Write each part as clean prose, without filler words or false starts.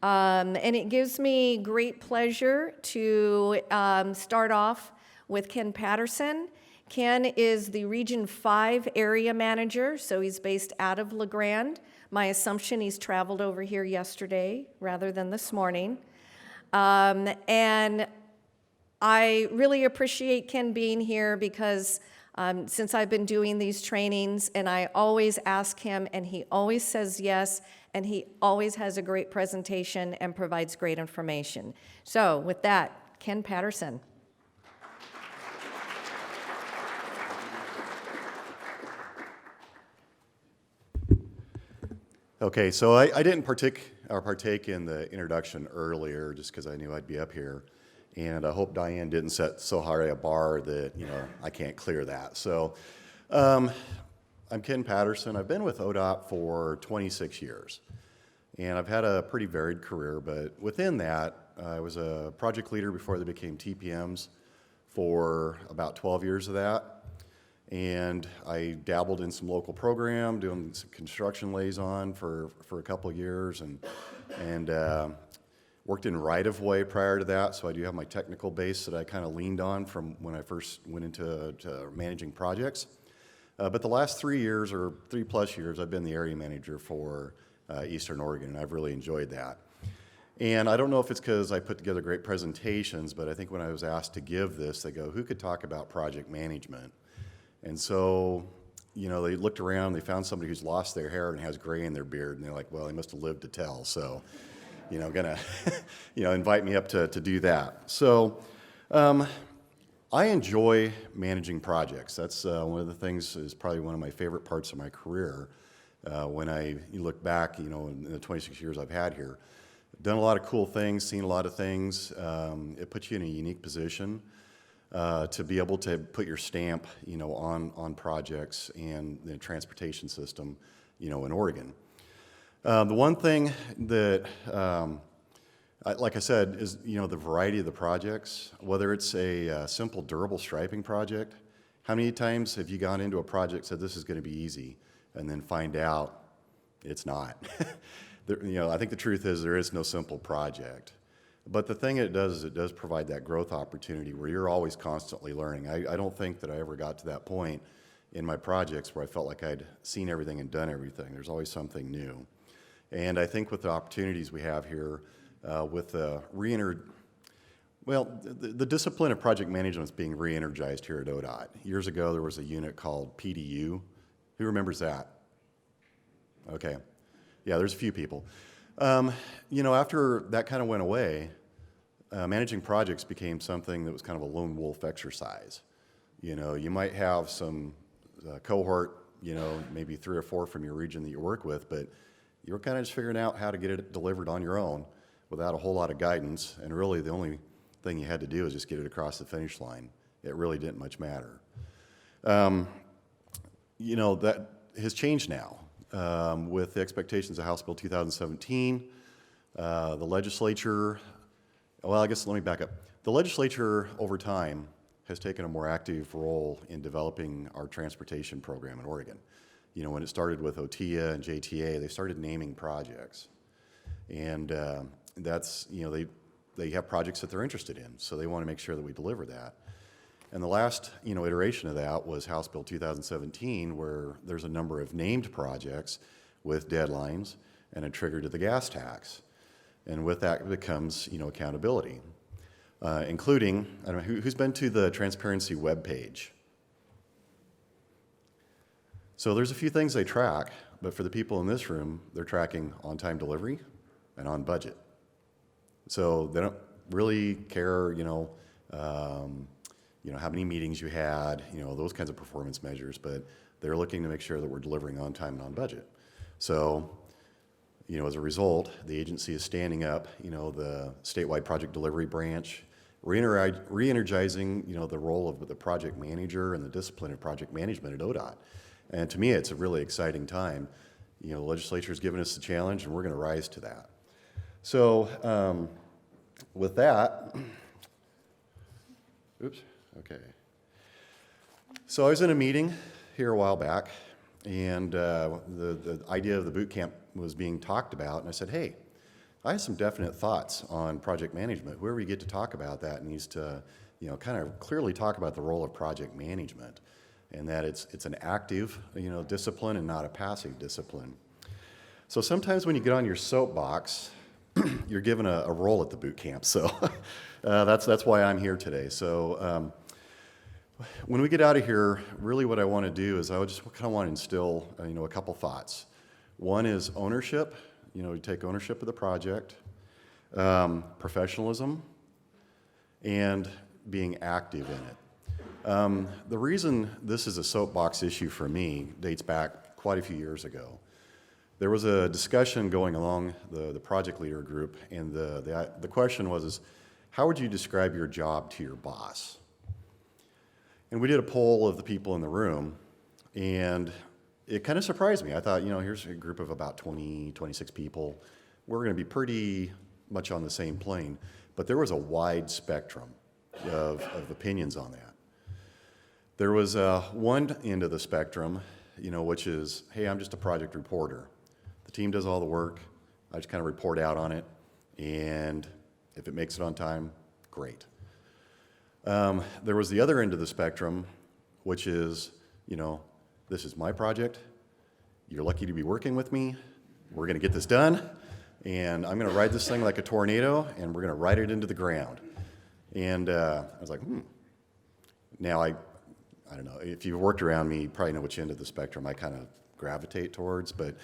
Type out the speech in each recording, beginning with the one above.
And it gives me great pleasure to start off with Ken Patterson. Ken is the Region 5 area manager, so he's based out of La Grande. My assumption he's traveled over here yesterday rather than this morning. And I really appreciate Ken being here because since I've been doing these trainings, and I always ask him, and he always says yes, and he always has a great presentation and provides great information. So with that, Ken Patterson. Okay, so I didn't partake in the introduction earlier just because I knew I'd be up here. And I hope Diane didn't set so high a bar that, I can't clear that. So I'm Ken Patterson. I've been with ODOT for 26 years. And I've had a pretty varied career, but within that, I was a project leader before they became TPMs for about 12 years of that. And I dabbled in some local program, doing some construction liaison for a couple of years, and worked in right-of-way prior to that, so I do have my technical base that I kind of leaned on from when I first went into managing projects. But the last 3 years, or 3+ years, I've been the area manager for Eastern Oregon, and I've really enjoyed that. And I don't know if it's because I put together great presentations, but I think when I was asked to give this, they go, who could talk about project management? And so, they looked around, they found somebody who's lost their hair and has gray in their beard, and they're like, well, he must have lived to tell, so, gonna, invite me up to do that. So, I enjoy managing projects. That's one of the things is probably one of my favorite parts of my career. When you look back, in the 26 years I've had here, I've done a lot of cool things, seen a lot of things. It puts you in a unique position. To be able to put your stamp, on projects and the transportation system, in Oregon. The one thing that, like I said, is, the variety of the projects, whether it's a simple durable striping project. How many times have you gone into a project and said, this is going to be easy, and then find out it's not? I think the truth is there is no simple project. But the thing it does is it does provide that growth opportunity where you're always constantly learning. I don't think that I ever got to that point in my projects where I felt like I'd seen everything and done everything. There's always something new. And I think with the opportunities we have here, with the discipline of project management is being re-energized here at ODOT. Years ago, there was a unit called PDU. Who remembers that? Okay. Yeah, there's a few people. After that kind of went away, managing projects became something that was kind of a lone wolf exercise. You might have some cohort, maybe 3 or 4 from your region that you work with, but you were kind of just figuring out how to get it delivered on your own without a whole lot of guidance, and really the only thing you had to do was just get it across the finish line. It really didn't much matter. That has changed now. With the expectations of House Bill 2017, the legislature, well, I guess let me back up. The legislature over time has taken a more active role in developing our transportation program in Oregon. When it started with OTIA and JTA, they started naming projects. And that's, they have projects that they're interested in, so they want to make sure that we deliver that. And the last, iteration of that was House Bill 2017, where there's a number of named projects with deadlines and a trigger to the gas tax. And with that becomes, accountability, including, I don't know, who's been to the transparency webpage? So there's a few things they track, but for the people in this room, they're tracking on-time delivery and on budget. So they don't really care, how many meetings you had, those kinds of performance measures, but they're looking to make sure that we're delivering on time and on budget. So, as a result, the agency is standing up, the statewide project delivery branch, re-energizing, the role of the project manager and the discipline of project management at ODOT. And to me, it's a really exciting time. The legislature has given us the challenge, and we're going to rise to that. So, with that, oops. Okay. So I was in a meeting here a while back, and the idea of the boot camp was being talked about, and I said, hey, I have some definite thoughts on project management. Whoever you get to talk about that needs to, kind of clearly talk about the role of project management, and that it's an active, discipline and not a passive discipline. So sometimes when you get on your soapbox, you're given a role at the boot camp. So that's why I'm here today. So when we get out of here, really what I want to do is I just kind of want to instill, a couple thoughts. One is ownership. You take ownership of the project, professionalism, and being active in it. The reason this is a soapbox issue for me dates back quite a few years ago. There was a discussion going along the project leader group, and the question was, how would you describe your job to your boss? And we did a poll of the people in the room, and it kind of surprised me. I thought, here's a group of about 20, 26 people. We're going to be pretty much on the same plane. But there was a wide spectrum of opinions on that. There was one end of the spectrum, which is, hey, I'm just a project reporter. The team does all the work. I just kind of report out on it. And if it makes it on time, great. There was the other end of the spectrum, which is, this is my project. You're lucky to be working with me. We're going to get this done, and I'm going to ride this thing like a tornado, and we're going to ride it into the ground. And I was like, Now, I don't know. If you've worked around me, you probably know which end of the spectrum I kind of gravitate towards. But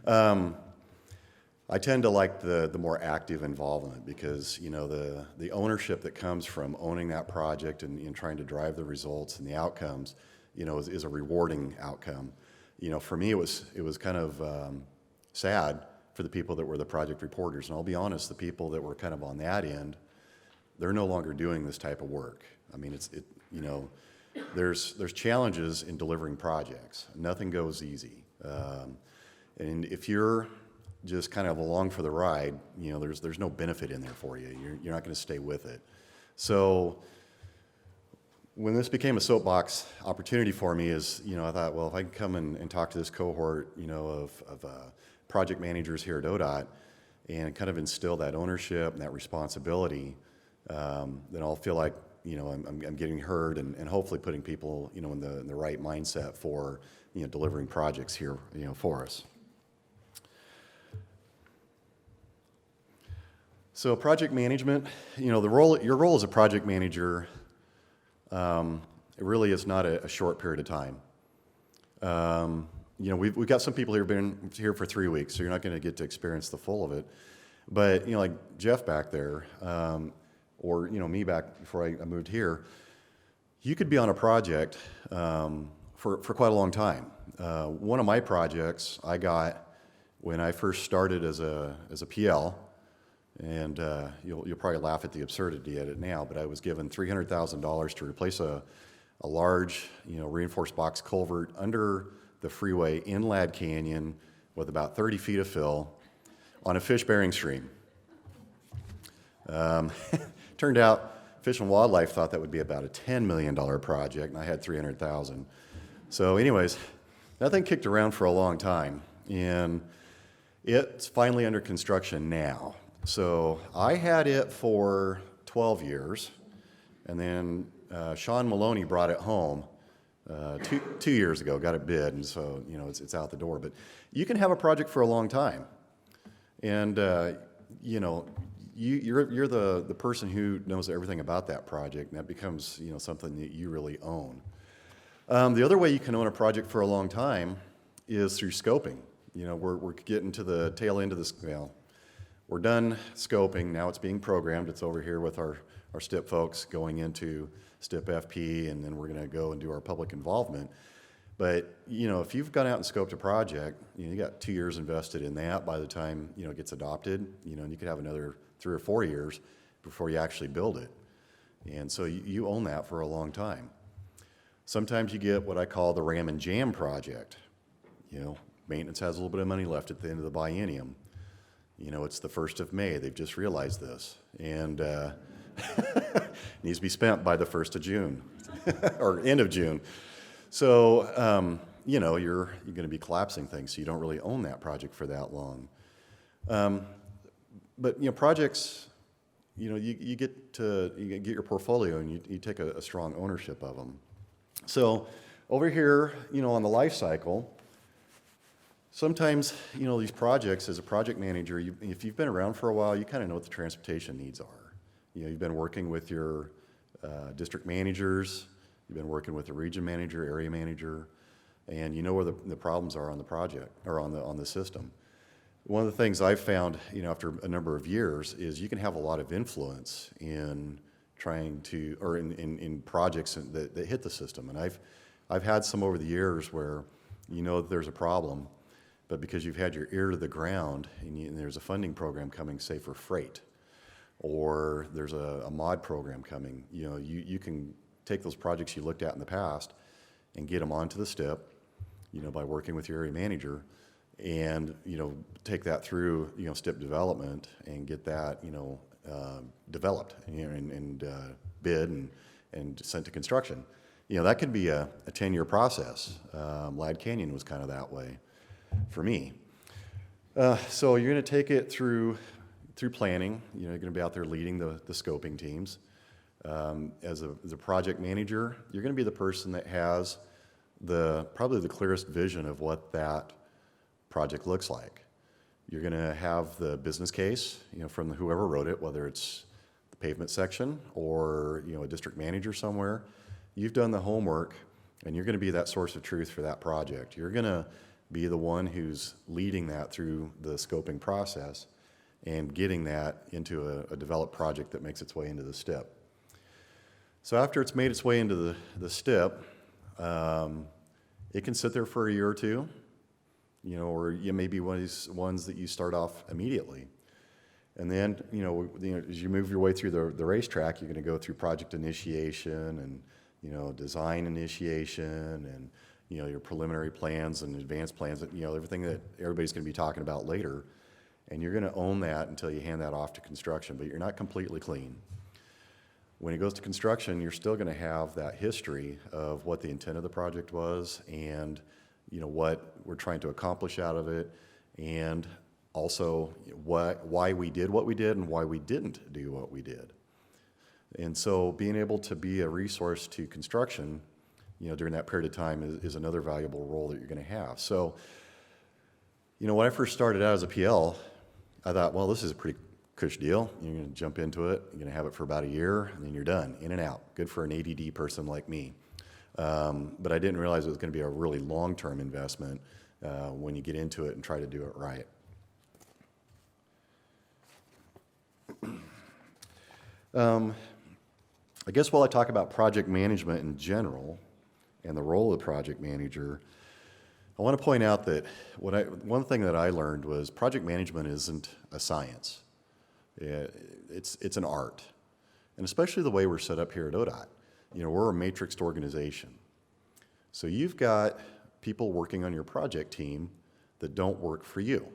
I tend to like the more active involvement because, the ownership that comes from owning that project and trying to drive the results and the outcomes, is a rewarding outcome. For me, it was kind of sad for the people that were the project reporters. And I'll be honest, the people that were kind of on that end, they're no longer doing this type of work. I mean, there's challenges in delivering projects. Nothing goes easy. And if you're just kind of along for the ride, there's no benefit in there for you. You're not going to stay with it. So when this became a soapbox opportunity for me is, I thought, well, if I can come and talk to this cohort, of project managers here at ODOT and kind of instill that ownership and that responsibility, then I'll feel like, I'm getting heard and hopefully putting people, in the right mindset for, delivering projects here, for us. So project management, your role as a project manager, it really is not a short period of time. We've got some people who have been here for 3 weeks, so you're not going to get to experience the full of it. But, like Jeff back there, or, me back before I moved here, you could be on a project for quite a long time. One of my projects I got when I first started as a PL, and you'll probably laugh at the absurdity of it now, but I was given $300,000 to replace a large, reinforced box culvert under the freeway in Ladd Canyon with about 30 feet of fill on a fish-bearing stream. Turned out Fish and Wildlife thought that would be about a $10 million project, and I had $300,000. So anyways, that thing kicked around for a long time, and it's finally under construction now. So I had it for 12 years, and then Sean Maloney brought it home 2 years ago, got it bid, and so it's out the door. But you can have a project for a long time, and you're the person who knows everything about that project, and that becomes something that you really own. The other way you can own a project for a long time is through scoping. We're getting to the tail end of this. Well, we're done scoping. Now it's being programmed. It's over here with our STIP folks going into STIP FP, and then we're going to go and do our public involvement. But, if you've gone out and scoped a project, you got 2 years invested in that by the time, it gets adopted, and you could have another 3 or 4 years before you actually build it. And so you own that for a long time. Sometimes you get what I call the ram and jam project. Maintenance has a little bit of money left at the end of the biennium. It's the 1st of May. They've just realized this. And needs to be spent by the 1st of June or end of June. So, you're going to be collapsing things, so you don't really own that project for that long. but projects, you get your portfolio and you take a strong ownership of them. So over here, on the life cycle, sometimes, these projects, as a project manager, if you've been around for a while, you kind of know what the transportation needs are. You've been working with your district managers, you've been working with the region manager, area manager, and you know where the problems are on the project, or on the system. One of the things I've found, after a number of years, is you can have a lot of influence in trying to, or in projects that hit the system. And I've had some over the years where that there's a problem, but because you've had your ear to the ground and there's a funding program coming, say for freight, or there's a mod program coming, you can take those projects you looked at in the past and get them onto the STIP, by working with your area manager, and take that through STIP development and get that developed and bid and sent to construction. That could be a 10-year process. Lad Canyon was kind of that way for me. So you're going to take it through planning. You're going to be out there leading the scoping teams. As a project manager, you're going to be the person that has probably the clearest vision of what that project looks like. You're going to have the business case, from whoever wrote it, whether it's the pavement section or a district manager somewhere. You've done the homework, and you're going to be that source of truth for that project. You're going to be the one who's leading that through the scoping process and getting that into a developed project that makes its way into the STIP. So after it's made its way into the STIP, it can sit there for a year or two, or you may be one of these ones that you start off immediately. And then, as you move your way through the racetrack, you're going to go through project initiation and, design initiation and, your preliminary plans and advanced plans, everything that everybody's going to be talking about later. And you're going to own that until you hand that off to construction, but you're not completely clean. When it goes to construction, you're still going to have that history of what the intent of the project was and, what we're trying to accomplish out of it, and also why we did what we did and why we didn't do what we did. And so being able to be a resource to construction, during that period of time is another valuable role that you're going to have. So, when I first started out as a PL, I thought, well, this is a pretty cush deal. You're going to jump into it, you're going to have it for about a year, and then you're done, in and out. Good for an ADD person like me. But I didn't realize it was going to be a really long-term investment when you get into it and try to do it right. I guess while I talk about project management in general and the role of the project manager, I want to point out that one thing that I learned was project management isn't a science. It's an art, and especially the way we're set up here at ODOT. We're a matrixed organization. So you've got people working on your project team that don't work for you.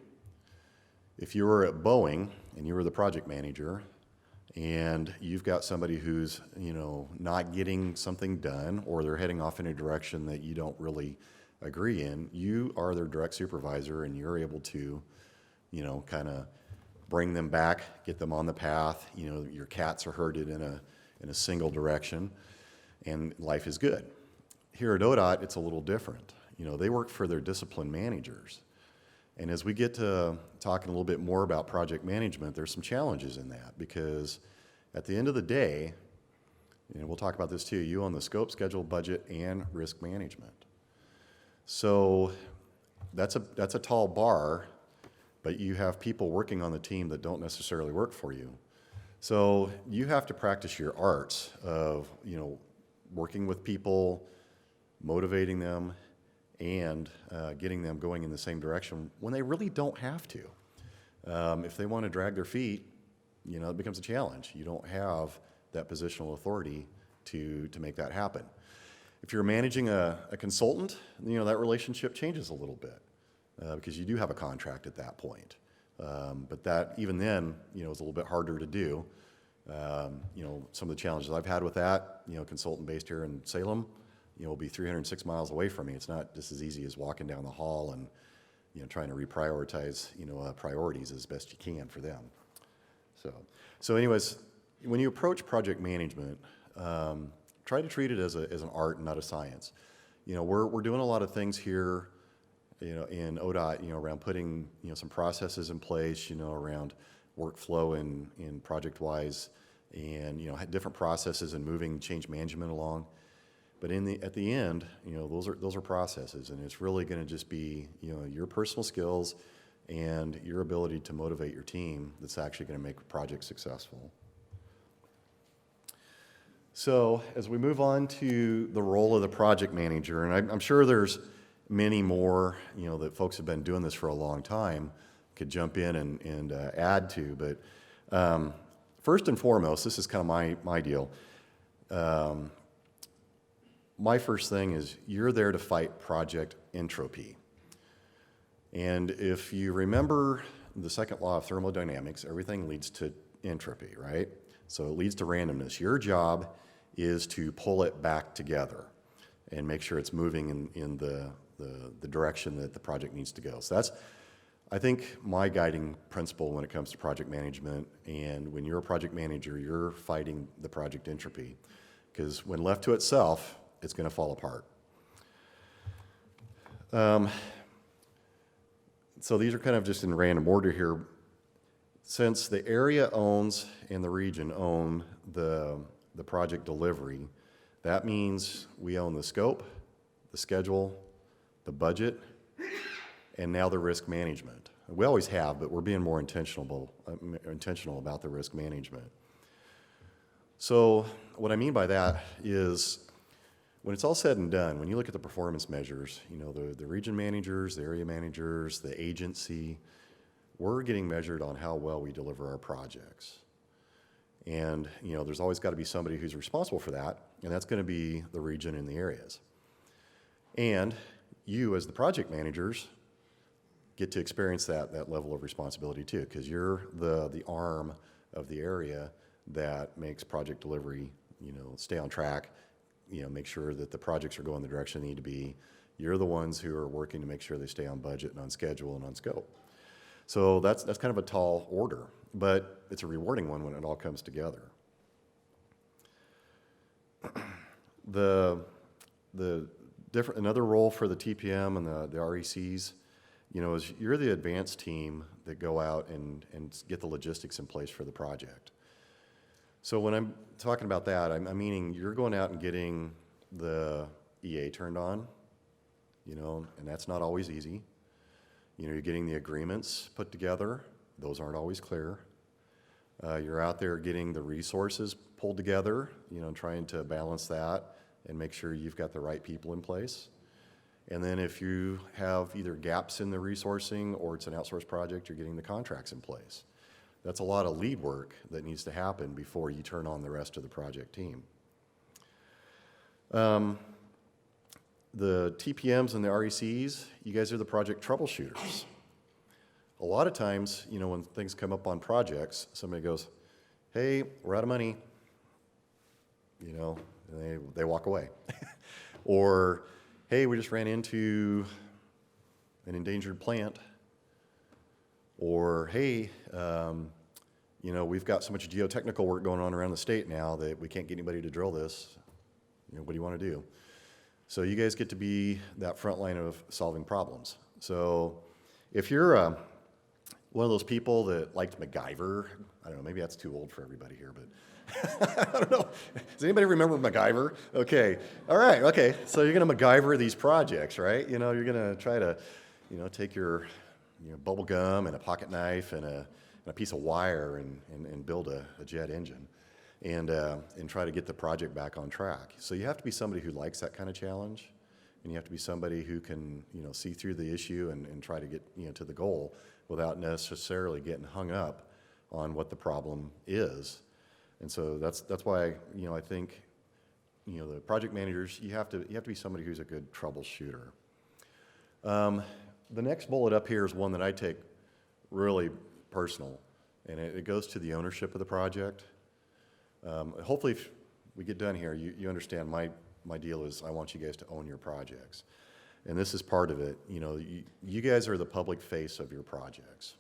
If you were at Boeing and you were the project manager and you've got somebody who's, not getting something done, or they're heading off in a direction that you don't really agree in, you are their direct supervisor and you're able to, kind of bring them back, get them on the path. Your cats are herded in a single direction, and life is good. Here at ODOT, it's a little different. They work for their discipline managers. And as we get to talking a little bit more about project management, there's some challenges in that, because at the end of the day, we'll talk about this too, you own the scope, schedule, budget, and risk management. So that's a tall bar, but you have people working on the team that don't necessarily work for you. So you have to practice your arts of, working with people, motivating them, and getting them going in the same direction when they really don't have to. If they want to drag their feet, it becomes a challenge. You don't have that positional authority to make that happen. If you're managing a consultant, that relationship changes a little bit because you do have a contract at that point. But that, even then, is a little bit harder to do. Some of the challenges I've had with that, consultant based here in Salem, will be 306 miles away from me. It's not just as easy as walking down the hall and, trying to reprioritize, priorities as best you can for them. So anyways, when you approach project management, try to treat it as an art and not a science. We're doing a lot of things here, in ODOT, around putting, some processes in place, around workflow in project-wise, and, different processes and moving change management along. But at the end, those are processes, and it's really going to just be, your personal skills and your ability to motivate your team that's actually going to make a project successful. So as we move on to the role of the project manager, and I'm sure there's many more, that folks have been doing this for a long time, could jump in and add to, but first and foremost, this is kind of my deal. My first thing is you're there to fight project entropy. And if you remember the second law of thermodynamics, everything leads to entropy, right? So it leads to randomness. Your job is to pull it back together and make sure it's moving in the direction that the project needs to go. So that's, I think, my guiding principle when it comes to project management. And when you're a project manager, you're fighting the project entropy, because when left to itself, it's going to fall apart. So these are kind of just in random order here. Since the area owns and the region own the project delivery, that means we own the scope, the schedule, the budget, and now the risk management. We always have, but we're being more intentional about the risk management. So what I mean by that is, when it's all said and done, when you look at the performance measures, the region managers, the area managers, the agency, we're getting measured on how well we deliver our projects. And, there's always got to be somebody who's responsible for that, and that's going to be the region and the areas. And you, as the project managers, get to experience that level of responsibility too, because you're the arm of the area that makes project delivery, stay on track, make sure that the projects are going the direction they need to be. You're the ones who are working to make sure they stay on budget and on schedule and on scope. So that's kind of a tall order, but it's a rewarding one when it all comes together. Another role for the TPM and the RECs, is you're the advanced team that go out and get the logistics in place for the project. So when I'm talking about that, I'm meaning you're going out and getting the EA turned on, and that's not always easy. You're getting the agreements put together. Those aren't always clear. You're out there getting the resources pulled together, trying to balance that and make sure you've got the right people in place. And then if you have either gaps in the resourcing or it's an outsourced project, you're getting the contracts in place. That's a lot of lead work that needs to happen before you turn on the rest of the project team. The TPMs and the RECs, you guys are the project troubleshooters. A lot of times, when things come up on projects, somebody goes, hey, we're out of money, and they walk away. Or, hey, we just ran into an endangered plant. Or, hey, we've got so much geotechnical work going on around the state now that we can't get anybody to drill this. What do you want to do? So you guys get to be that front line of solving problems. So if you're one of those people that liked MacGyver, I don't know, maybe that's too old for everybody here, but I don't know. Does anybody remember MacGyver? Okay, all right, okay. So you're going to MacGyver these projects, right? You're going to try to, take your bubble gum and a pocket knife and a piece of wire and build a jet engine and try to get the project back on track. So you have to be somebody who likes that kind of challenge, and you have to be somebody who can see through the issue and try to get to the goal without necessarily getting hung up on what the problem is. And so that's why I think the project managers, you have to be somebody who's a good troubleshooter. The next bullet up here is one that I take really personal, and it goes to the ownership of the project. Hopefully, if we get done here, you understand my deal is I want you guys to own your projects. And this is part of it. You guys are the public face of your projects.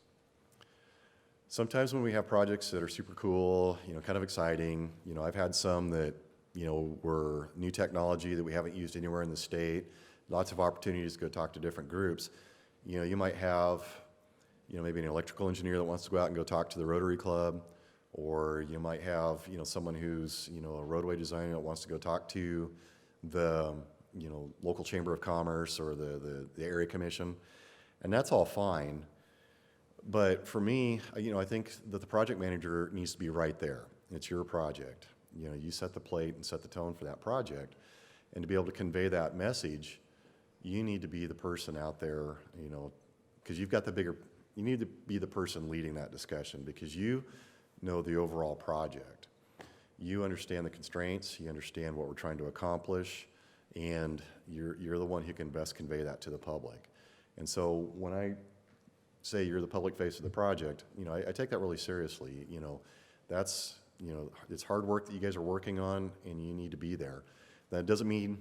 Sometimes when we have projects that are super cool, kind of exciting, I've had some that, were new technology that we haven't used anywhere in the state, lots of opportunities to go talk to different groups. You might have, maybe an electrical engineer that wants to go out and go talk to the Rotary Club, or you might have, someone who's, a roadway designer that wants to go talk to the, local chamber of commerce or the area commission, and that's all fine. But for me, I think that the project manager needs to be right there. It's your project. You set the plate and set the tone for that project, and to be able to convey that message, you need to be the person out there, because you've got you need to be the person leading that discussion, because you know the overall project. You understand the constraints, you understand what we're trying to accomplish, and you're the one who can best convey that to the public. And so when I say you're the public face of the project, I take that really seriously. That's, it's hard work that you guys are working on, and you need to be there. That doesn't mean,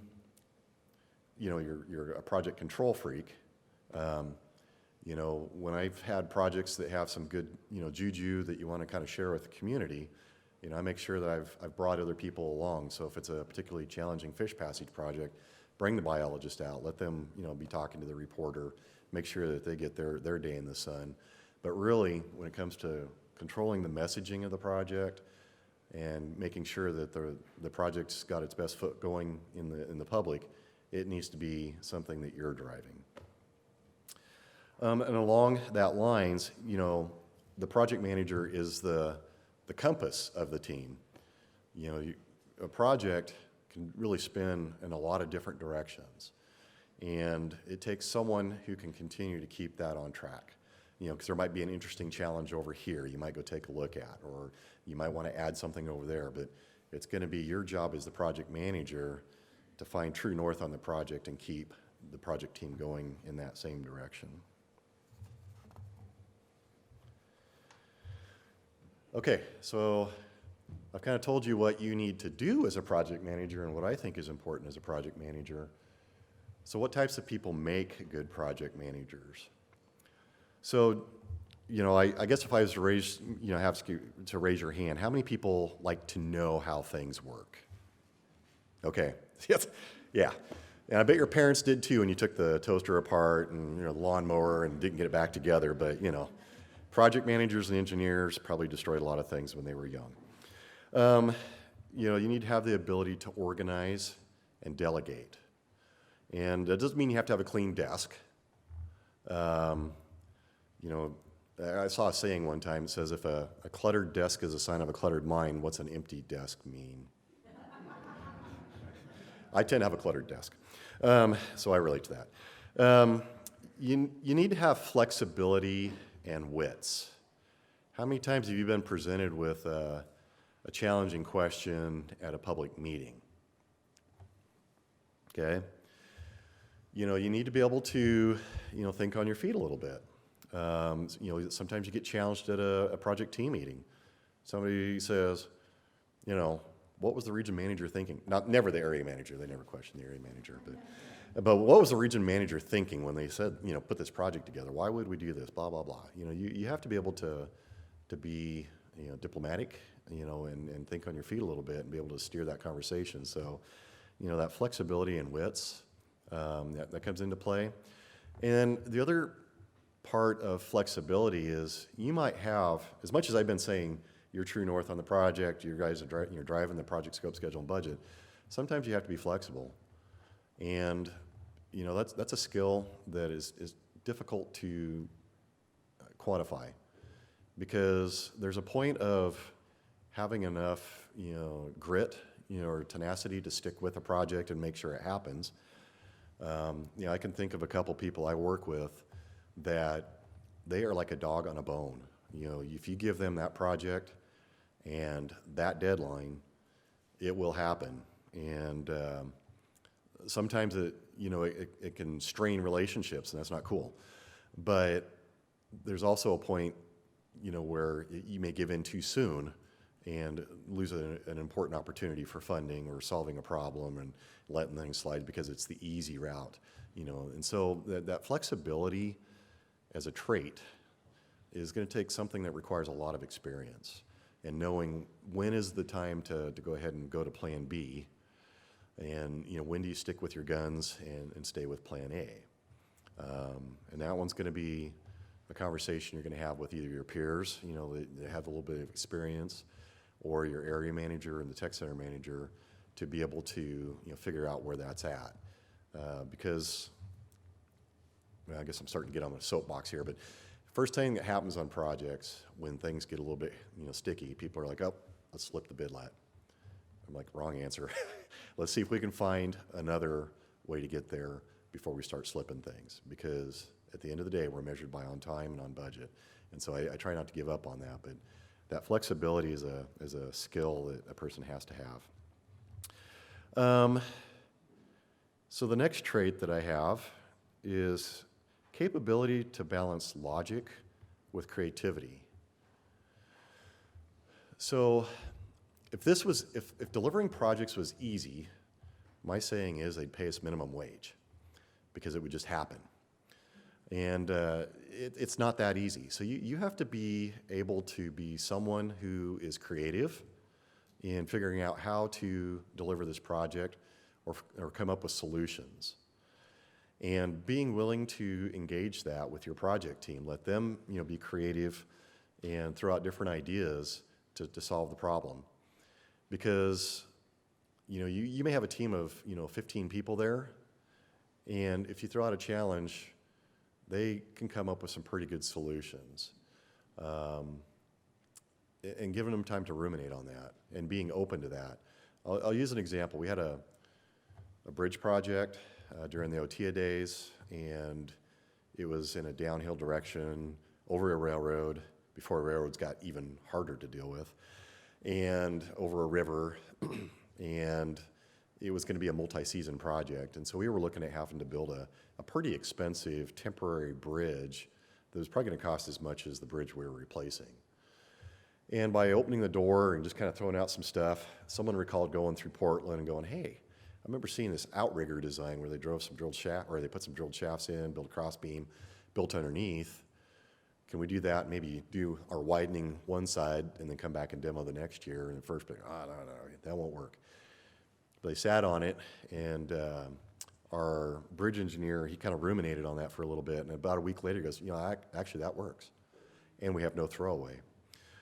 you're a project control freak. When I've had projects that have some good, juju that you want to kind of share with the community, I make sure that I've brought other people along. So if it's a particularly challenging fish passage project, bring the biologist out, let them, be talking to the reporter, make sure that they get their day in the sun. But really, when it comes to controlling the messaging of the project and making sure that the project's got its best foot going in the public, it needs to be something that you're driving. And along that lines, the project manager is the compass of the team. A project can really spin in a lot of different directions, and it takes someone who can continue to keep that on track. Because there might be an interesting challenge over here you might go take a look at, or you might want to add something over there, but it's going to be your job as the project manager to find true north on the project and keep the project team going in that same direction. Okay, so I've kind of told you what you need to do as a project manager and what I think is important as a project manager. So what types of people make good project managers? So, I guess if I was to raise, have to raise your hand, how many people like to know how things work? Okay, yes, yeah. And I bet your parents did too when you took the toaster apart and, the lawnmower and didn't get it back together, but, project managers and engineers probably destroyed a lot of things when they were young. You need to have the ability to organize and delegate. And it doesn't mean you have to have a clean desk. I saw a saying one time that says, if a cluttered desk is a sign of a cluttered mind, what's an empty desk mean? I tend to have a cluttered desk, so I relate to that. You need to have flexibility and wits. How many times have you been presented with a challenging question at a public meeting? Okay. You need to be able to, think on your feet a little bit. Sometimes you get challenged at a project team meeting. Somebody says, what was the region manager thinking? Never the area manager. They never question the area manager. But what was the region manager thinking when they said, put this project together? Why would we do this? Blah, blah, blah. You have to be able to be, diplomatic, and think on your feet a little bit and be able to steer that conversation. So, that flexibility and wits, that comes into play. And the other part of flexibility is you might have, as much as I've been saying, you're true north on the project, you guys are you're driving the project scope, schedule, and budget, sometimes you have to be flexible. And, that's a skill that is difficult to quantify, because there's a point of having enough, grit, or tenacity to stick with a project and make sure it happens. I can think of a couple people I work with that they are like a dog on a bone. If you give them that project and that deadline, it will happen. And sometimes it can strain relationships, and that's not cool. But there's also a point, where you may give in too soon and lose an important opportunity for funding or solving a problem and letting things slide because it's the easy route, And so that flexibility as a trait is going to take something that requires a lot of experience and knowing when is the time to go ahead and go to plan B, and when do you stick with your guns and stay with plan A. And that one's going to be a conversation you're going to have with either your peers, that have a little bit of experience, or your area manager and the tech center manager to be able to figure out where that's at. Because, well, I guess I'm starting to get on a soapbox here, but first thing that happens on projects when things get a little bit sticky, people are like, oh, let's slip the bidlet. I'm like, wrong answer. Let's see if we can find another way to get there before we start slipping things, because at the end of the day, we're measured by on time and on budget. And so I try not to give up on that, but that flexibility is a skill that a person has to have. So the next trait that I have is capability to balance logic with creativity. So if delivering projects was easy, my saying is they'd pay us minimum wage, because it would just happen. And it's not that easy. So you have to be able to be someone who is creative in figuring out how to deliver this project or come up with solutions. And being willing to engage that with your project team. Let them be creative and throw out different ideas to solve the problem. Because you may have a team of 15 people there, and if you throw out a challenge, they can come up with some pretty good solutions. And giving them time to ruminate on that and being open to that. I'll use an example. We had a bridge project during the OTIA days, and it was in a downhill direction over a railroad before railroads got even harder to deal with, and over a river, and it was going to be a multi-season project. And so we were looking at having to build a pretty expensive temporary bridge that was probably going to cost as much as the bridge we were replacing. And by opening the door and just kind of throwing out some stuff, someone recalled going through Portland and going, hey, I remember seeing this outrigger design where they drove some drilled shaft, or they put some drilled shafts in, built a cross beam, built underneath. Can we do that? Maybe do our widening one side and then come back and demo the next year. And the first, no, that won't work. But they sat on it, and our bridge engineer, he kind of ruminated on that for a little bit, and about a week later he goes, actually that works. And we have no throwaway.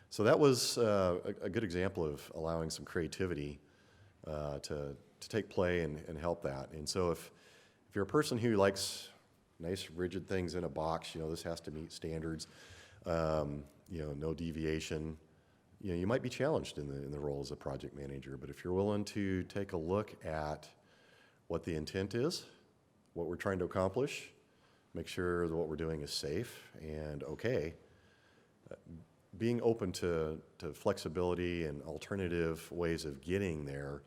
So that was a good example of allowing some creativity to take play and help that. And so if you're a person who likes nice rigid things in a box, this has to meet standards, no deviation, you might be challenged in the role as a project manager. But if you're willing to take a look at what the intent is, what we're trying to accomplish, make sure that what we're doing is safe and okay, being open to flexibility and alternative ways of getting there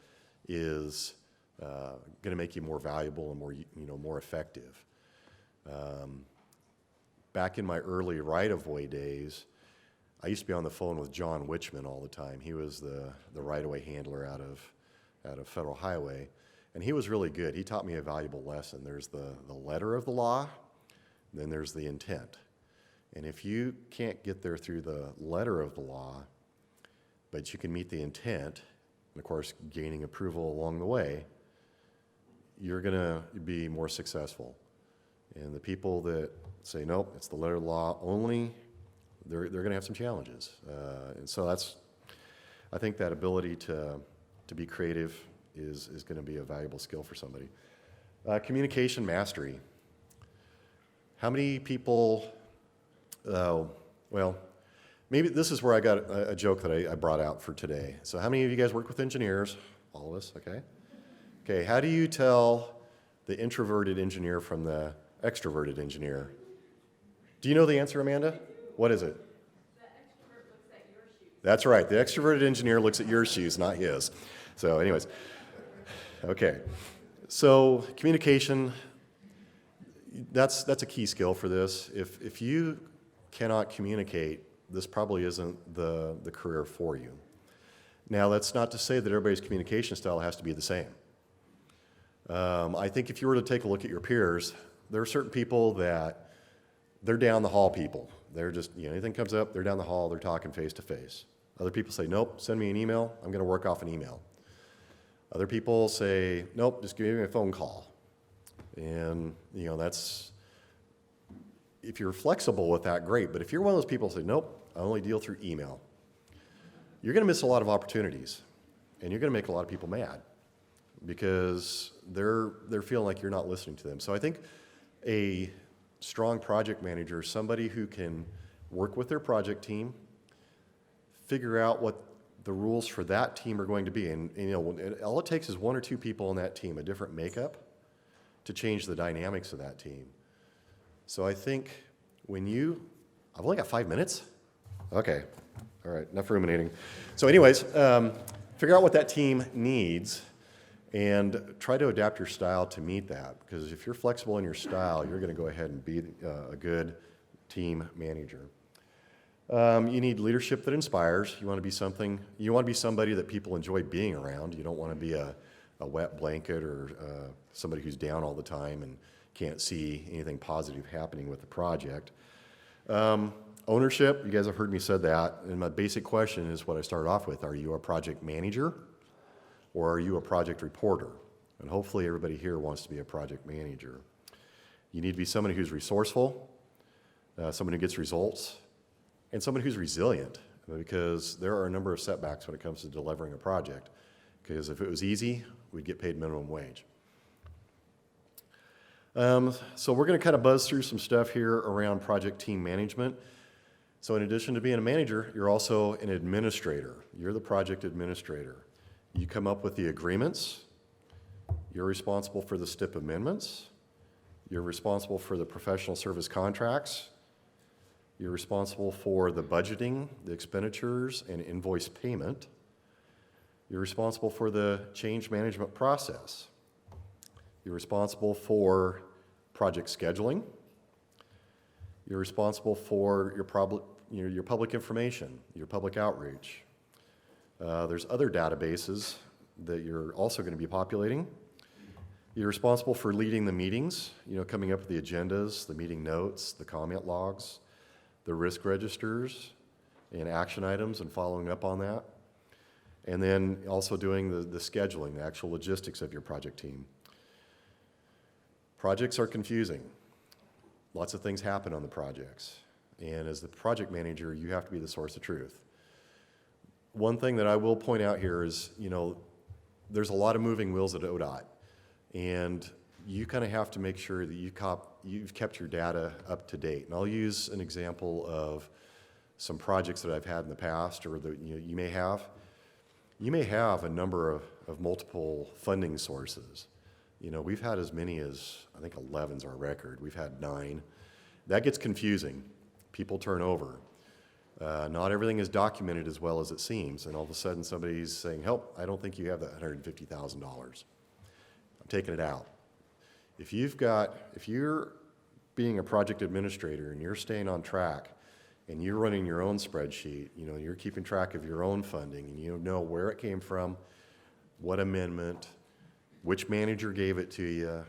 is going to make you more valuable and more effective. Back in my early right-of-way days, I used to be on the phone with John Wichman all the time. He was the right-of-way handler out of Federal Highway, and he was really good. He taught me a valuable lesson. There's the letter of the law, then there's the intent. And if you can't get there through the letter of the law, but you can meet the intent, and of course gaining approval along the way, you're going to be more successful. And the people that say, nope, it's the letter of the law only, they're going to have some challenges. And so I think that ability to be creative is going to be a valuable skill for somebody. Communication mastery. How many people, well, maybe this is where I got a joke that I brought out for today. So how many of you guys work with engineers? All of us, okay? Okay, how do you tell the introverted engineer from the extroverted engineer? Do you know the answer, Amanda? What is it? The extrovert looks at your shoes. That's right. The extroverted engineer looks at your shoes, not his. So anyways, okay. So communication, that's a key skill for this. If you cannot communicate, this probably isn't the career for you. Now, that's not to say that everybody's communication style has to be the same. I think if you were to take a look at your peers, there are certain people that they're down the hall people. They're just, anything comes up, they're down the hall, they're talking face to face. Other people say, nope, send me an email, I'm going to work off an email. Other people say, nope, just give me a phone call. And, that's, if you're flexible with that, great. But if you're one of those people who say, nope, I only deal through email, you're going to miss a lot of opportunities. And you're going to make a lot of people mad because they're feeling like you're not listening to them. So I think a strong project manager is somebody who can work with their project team, figure out what the rules for that team are going to be. And all it takes is one or two people on that team, a different makeup, to change the dynamics of that team. So I think I've only got 5 minutes? Okay, all right, enough ruminating. So anyways, figure out what that team needs and try to adapt your style to meet that. Because if you're flexible in your style, you're going to go ahead and be a good team manager. You need leadership that inspires. You want to be somebody that people enjoy being around. You don't want to be a wet blanket or somebody who's down all the time and can't see anything positive happening with the project. Ownership, you guys have heard me say that, and my basic question is what I started off with. Are you a project manager or are you a project reporter? And hopefully everybody here wants to be a project manager. You need to be somebody who's resourceful, someone who gets results, and someone who's resilient, because there are a number of setbacks when it comes to delivering a project. Because if it was easy, we'd get paid minimum wage. So we're going to kind of buzz through some stuff here around project team management. So in addition to being a manager, you're also an administrator. You're the project administrator. You come up with the agreements. You're responsible for the STIP amendments. You're responsible for the professional service contracts. You're responsible for the budgeting, the expenditures, and invoice payment. You're responsible for the change management process. You're responsible for project scheduling. You're responsible for your public information, your public outreach. There's other databases that you're also going to be populating. You're responsible for leading the meetings, coming up with the agendas, the meeting notes, the comment logs, the risk registers, and action items and following up on that. And then also doing the scheduling, the actual logistics of your project team. Projects are confusing. Lots of things happen on the projects. And as the project manager, you have to be the source of truth. One thing that I will point out here is, there's a lot of moving wheels at ODOT. And you kind of have to make sure that you've kept your data up to date. And I'll use an example of some projects that I've had in the past or that you may have. You may have a number of multiple funding sources. We've had as many as, I think 11's our record. We've had 9. That gets confusing. People turn over. Not everything is documented as well as it seems. And all of a sudden somebody's saying, help, I don't think you have that $150,000. I'm taking it out. If you're being a project administrator and you're staying on track and you're running your own spreadsheet, you're keeping track of your own funding and you know where it came from, what amendment, which manager gave it to you,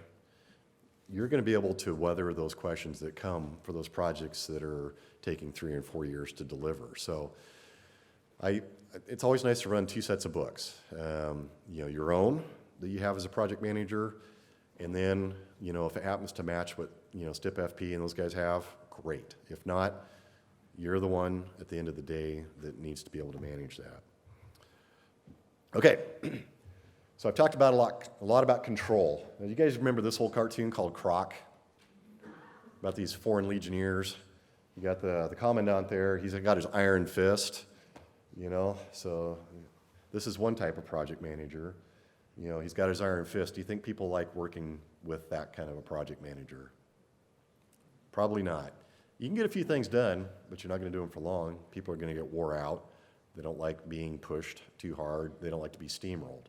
you're going to be able to weather those questions that come for those projects that are taking 3 and 4 years to deliver. So it's always nice to run 2 sets of books. Your own that you have as a project manager, and then, if it happens to match what, STIP FP and those guys have, great. If not, you're the one at the end of the day that needs to be able to manage that. Okay, so I've talked about a lot about control. Now, you guys remember this whole cartoon called Croc? About these foreign legionnaires. You got the commandant there, he's got his iron fist, so this is one type of project manager. He's got his iron fist. Do you think people like working with that kind of a project manager? Probably not. You can get a few things done, but you're not going to do them for long. People are going to get wore out. They don't like being pushed too hard. They don't like to be steamrolled.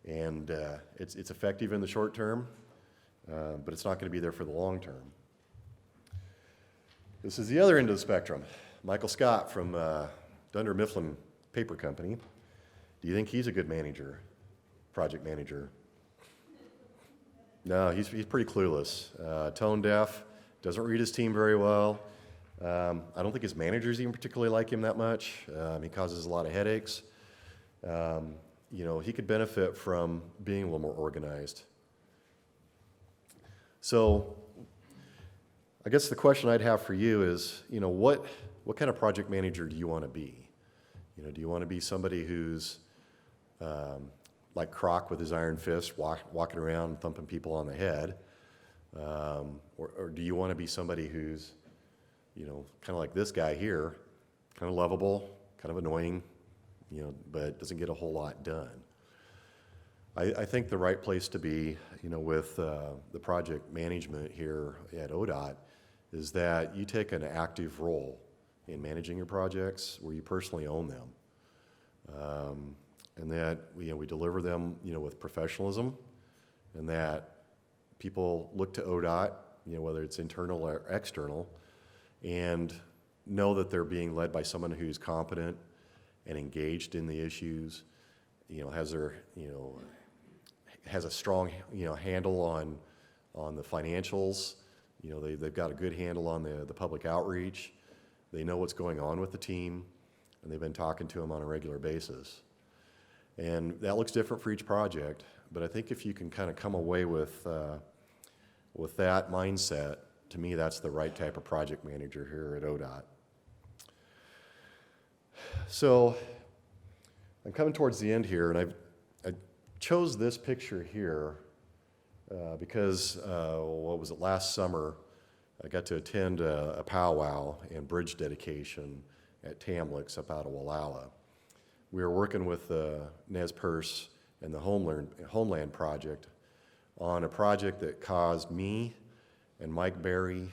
And it's effective in the short term, but it's not going to be there for the long term. This is the other end of the spectrum. Michael Scott from Dunder Mifflin Paper Company. Do you think he's a good manager? Project manager? No, he's pretty clueless. Tone deaf, doesn't read his team very well, I don't think his managers even particularly like him that much. He causes a lot of headaches. He could benefit from being a little more organized. So I guess the question I'd have for you is, what kind of project manager do you want to be? Do you want to be somebody who's like Croc with his iron fist, walking around and thumping people on the head? Or do you want to be somebody who's, kind of like this guy here, kind of lovable, kind of annoying, but doesn't get a whole lot done? I think the right place to be, with the project management here at ODOT is that you take an active role in managing your projects where you personally own them. And that we deliver them, with professionalism, and that people look to ODOT, whether it's internal or external, and know that they're being led by someone who's competent and engaged in the issues, has a strong, handle on the financials. They've got a good handle on the public outreach. They know what's going on with the team, and they've been talking to them on a regular basis. And that looks different for each project, but I think if you can kind of come away with that mindset, to me, that's the right type of project manager here at ODOT. So I'm coming towards the end here, and I chose this picture here because, last summer, I got to attend a powwow and bridge dedication at Tamlex up out of Wallala. We were working with the Nez Perce and the Homeland Project on a project that caused me and Mike Berry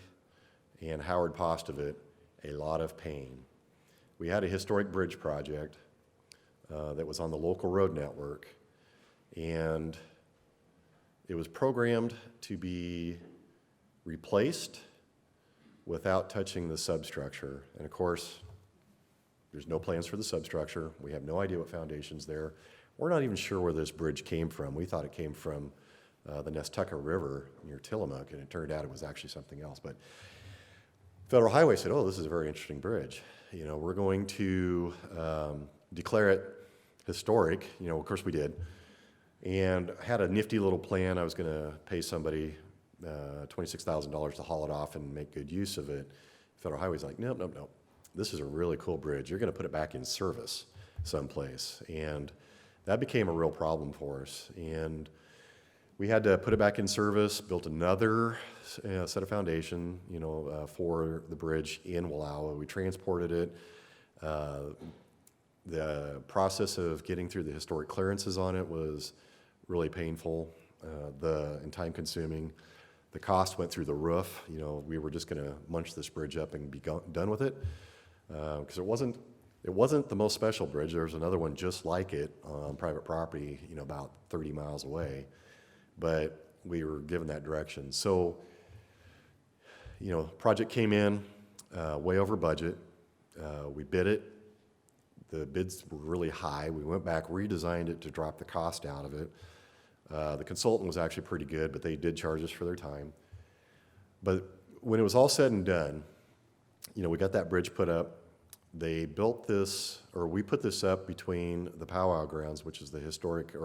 and Howard Postovit a lot of pain. We had a historic bridge project that was on the local road network, and it was programmed to be replaced without touching the substructure. And of course, there's no plans for the substructure. We have no idea what foundation's there. We're not even sure where this bridge came from. We thought it came from the Nestucca River near Tillamook, and it turned out it was actually something else. But Federal Highway said, oh, this is a very interesting bridge. We're going to declare it historic. Of course we did. And I had a nifty little plan. I was going to pay somebody $26,000 to haul it off and make good use of it. Federal Highway's like, nope. This is a really cool bridge. You're going to put it back in service someplace. And that became a real problem for us. And we had to put it back in service, built another set of foundation, for the bridge in Wallowa. We transported it. The process of getting through the historic clearances on it was really painful and time-consuming. The cost went through the roof. We were just going to munch this bridge up and be done with it because it wasn't the most special bridge. There was another one just like it on private property, about 30 miles away. But we were given that direction. So, project came in way over budget. We bid it. The bids were really high. We went back, redesigned it to drop the cost out of it. The consultant was actually pretty good, but they did charge us for their time. But when it was all said and done, we got that bridge put up. They built this, or we put this up between the powwow grounds, which is the historic,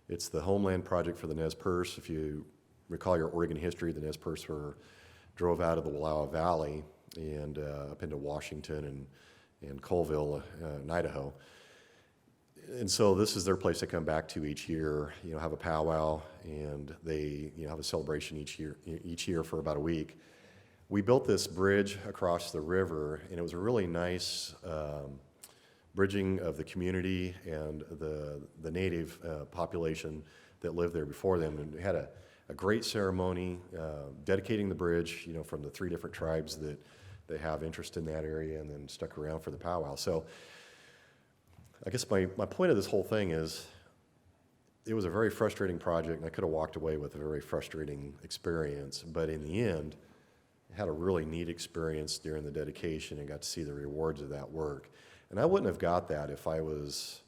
it's the Homeland Project for the Nez Perce. If you recall your Oregon history, the Nez Perce drove out of the Wallowa Valley and up into Washington and Colville, in Idaho. And so this is their place to come back to each year, have a powwow, and they have a celebration each year for about a week. We built this bridge across the river, and it was a really nice bridging of the community and the native population that lived there before them. And we had a great ceremony dedicating the bridge, from the 3 different tribes that they have interest in that area and then stuck around for the powwow. So I guess my point of this whole thing is it was a very frustrating project, and I could have walked away with a very frustrating experience. But in the end, I had a really neat experience during the dedication and got to see the rewards of that work. And I wouldn't have got that if I was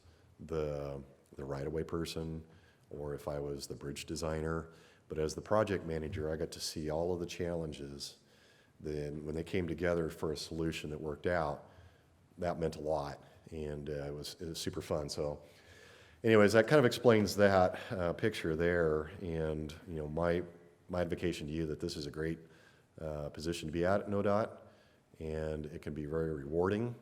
the right-of-way person or if I was the bridge designer. But as the project manager, I got to see all of the challenges then when they came together for a solution that worked out, that meant a lot, and it was super fun. So anyways, that kind of explains that picture there, and my advocation to you that this is a great position to be at ODOT, and it can be very rewarding.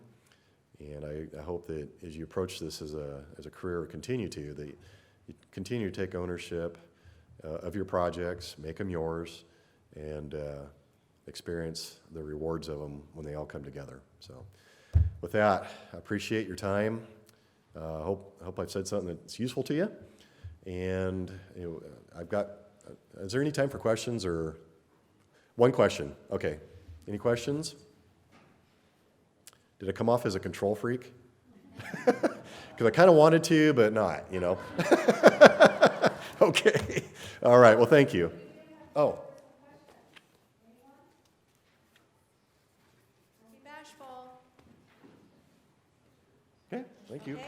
And I hope that as you approach this as a career, or continue to, that you continue to take ownership of your projects, make them yours, and experience the rewards of them when they all come together. So with that, I appreciate your time. I hope I've said something that's useful to you. And I've got, is there any time for questions, or one question? Okay, any questions? Did I come off as a control freak? Because I kind of wanted to, but not, Okay, all right, well, thank you. Oh. Don't be bashful. Okay, thank you. Okay.